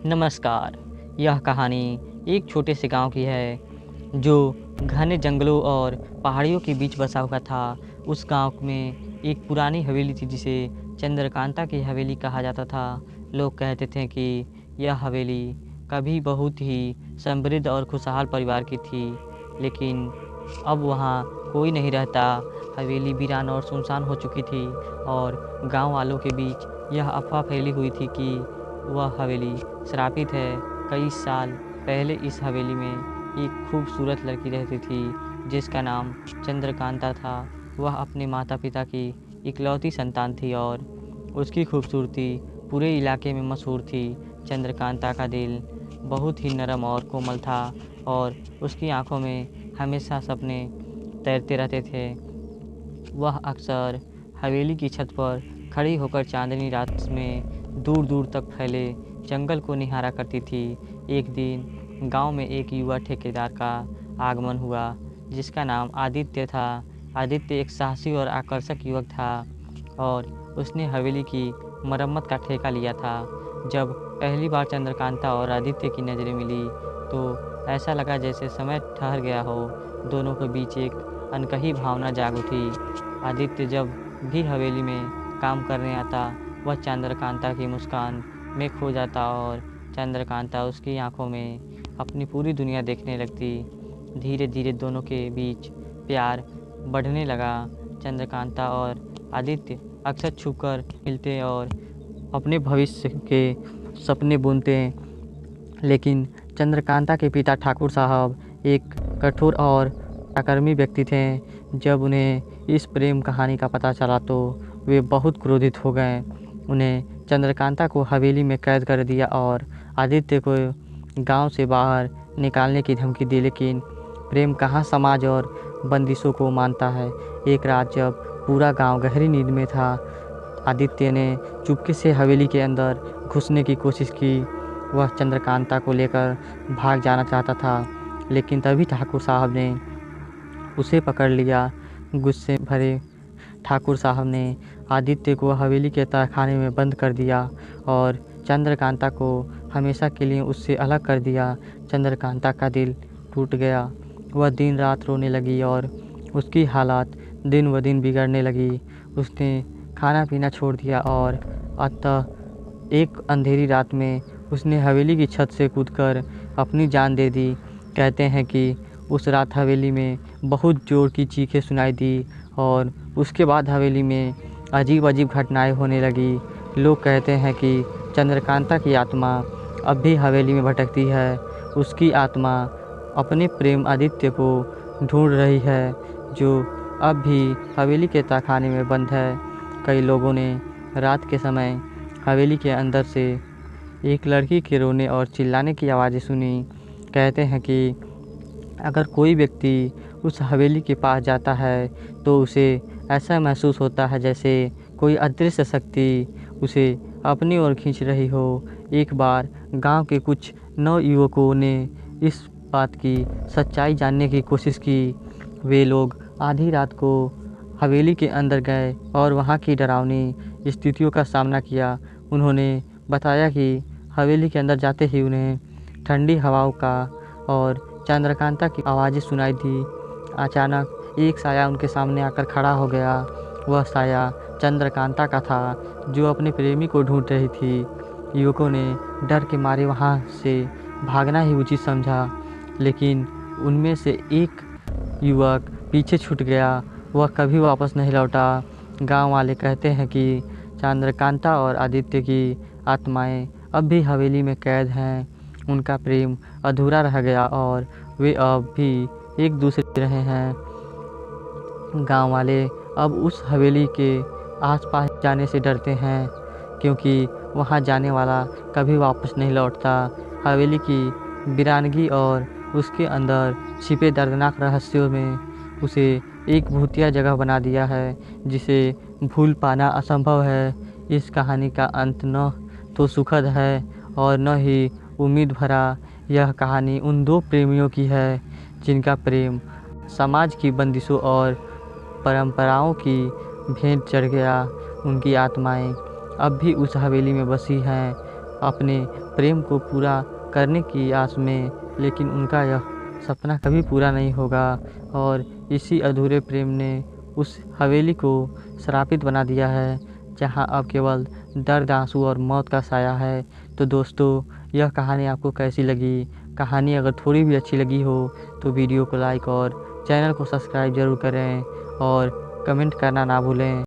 नमस्कार। यह कहानी एक छोटे से गांव की है जो घने जंगलों और पहाड़ियों के बीच बसा हुआ था। उस गांव में एक पुरानी हवेली थी जिसे चंद्रकांता की हवेली कहा जाता था। लोग कहते थे कि यह हवेली कभी बहुत ही समृद्ध और खुशहाल परिवार की थी, लेकिन अब वहाँ कोई नहीं रहता। हवेली वीरान और सुनसान हो चुकी थी और गांव वालों के बीच यह अफवाह फैली हुई थी कि वह हवेली श्रापित है। कई साल पहले इस हवेली में एक खूबसूरत लड़की रहती थी जिसका नाम चंद्रकांता था। वह अपने माता पिता की इकलौती संतान थी और उसकी खूबसूरती पूरे इलाके में मशहूर थी। चंद्रकांता का दिल बहुत ही नरम और कोमल था और उसकी आंखों में हमेशा सपने तैरते रहते थे। वह अक्सर हवेली की छत पर खड़ी होकर चांदनी रात में दूर दूर तक फैले जंगल को निहारा करती थी। एक दिन गांव में एक युवा ठेकेदार का आगमन हुआ जिसका नाम आदित्य था। आदित्य एक साहसी और आकर्षक युवक था और उसने हवेली की मरम्मत का ठेका लिया था। जब पहली बार चंद्रकांता और आदित्य की नज़रें मिली तो ऐसा लगा जैसे समय ठहर गया हो। दोनों के बीच एक अनकही भावना जाग उठी। आदित्य जब भी हवेली में काम करने आता वह चंद्रकांता की मुस्कान में खो जाता और चंद्रकांता उसकी आंखों में अपनी पूरी दुनिया देखने लगती। धीरे धीरे दोनों के बीच प्यार बढ़ने लगा। चंद्रकांता और आदित्य अक्सर छुपकर मिलते और अपने भविष्य के सपने बुनते, लेकिन चंद्रकांता के पिता ठाकुर साहब एक कठोर और अकर्मी व्यक्ति थे। जब उन्हें इस प्रेम कहानी का पता चला तो वे बहुत क्रोधित हो गए। उन्हें चंद्रकांता को हवेली में कैद कर दिया और आदित्य को गांव से बाहर निकालने की धमकी दी, लेकिन प्रेम कहाँ समाज और बंदिशों को मानता है। एक रात जब पूरा गांव गहरी नींद में था, आदित्य ने चुपके से हवेली के अंदर घुसने की कोशिश की। वह चंद्रकांता को लेकर भाग जाना चाहता था, लेकिन तभी ठाकुर साहब ने उसे पकड़ लिया। गुस्से भरे ठाकुर साहब ने आदित्य को हवेली के तहखाने में बंद कर दिया और चंद्रकांता को हमेशा के लिए उससे अलग कर दिया। चंद्रकांता का दिल टूट गया। वह दिन रात रोने लगी और उसकी हालात दिन ब दिन बिगड़ने लगी। उसने खाना पीना छोड़ दिया और अतः एक अंधेरी रात में उसने हवेली की छत से कूदकर अपनी जान दे दी। कहते हैं कि उस रात हवेली में बहुत ज़ोर की चीखें सुनाई दी और उसके बाद हवेली में अजीब अजीब घटनाएं होने लगी। लोग कहते हैं कि चंद्रकांता की आत्मा अब भी हवेली में भटकती है। उसकी आत्मा अपने प्रेम आदित्य को ढूंढ रही है जो अब भी हवेली के तहखाने में बंद है। कई लोगों ने रात के समय हवेली के अंदर से एक लड़की के रोने और चिल्लाने की आवाज़ें सुनी। कहते हैं कि अगर कोई व्यक्ति उस हवेली के पास जाता है तो उसे ऐसा महसूस होता है जैसे कोई अदृश्य शक्ति उसे अपनी ओर खींच रही हो। एक बार गांव के कुछ नवयुवकों ने इस बात की सच्चाई जानने की कोशिश की। वे लोग आधी रात को हवेली के अंदर गए और वहां की डरावनी स्थितियों का सामना किया। उन्होंने बताया कि हवेली के अंदर जाते ही उन्हें ठंडी हवाओं का और चंद्रकांता की आवाज़ें सुनाई दी। अचानक एक साया उनके सामने आकर खड़ा हो गया। वह साया चंद्रकांता का था जो अपने प्रेमी को ढूंढ रही थी। युवकों ने डर के मारे वहां से भागना ही उचित समझा, लेकिन उनमें से एक युवक पीछे छूट गया। वह कभी वापस नहीं लौटा। गांव वाले कहते हैं कि चंद्रकांता और आदित्य की आत्माएं अब भी हवेली में कैद हैं। उनका प्रेम अधूरा रह गया और वे अब भी एक दूसरे रहे हैं। गांव वाले अब उस हवेली के आसपास जाने से डरते हैं क्योंकि वहां जाने वाला कभी वापस नहीं लौटता। हवेली की वीरानगी और उसके अंदर छिपे दर्दनाक रहस्यों में उसे एक भूतिया जगह बना दिया है जिसे भूल पाना असंभव है। इस कहानी का अंत न तो सुखद है और न ही उम्मीद भरा। यह कहानी उन दो प्रेमियों की है जिनका प्रेम समाज की बंदिशों और परंपराओं की भेंट चढ़ गया। उनकी आत्माएं अब भी उस हवेली में बसी हैं, अपने प्रेम को पूरा करने की आस में, लेकिन उनका यह सपना कभी पूरा नहीं होगा और इसी अधूरे प्रेम ने उस हवेली को श्रापित बना दिया है, जहां अब केवल दर्द, आंसू और मौत का साया है। तो दोस्तों, यह कहानी आपको कैसी लगी? कहानी अगर थोड़ी भी अच्छी लगी हो तो वीडियो को लाइक और चैनल को सब्सक्राइब ज़रूर करें और कमेंट करना ना भूलें।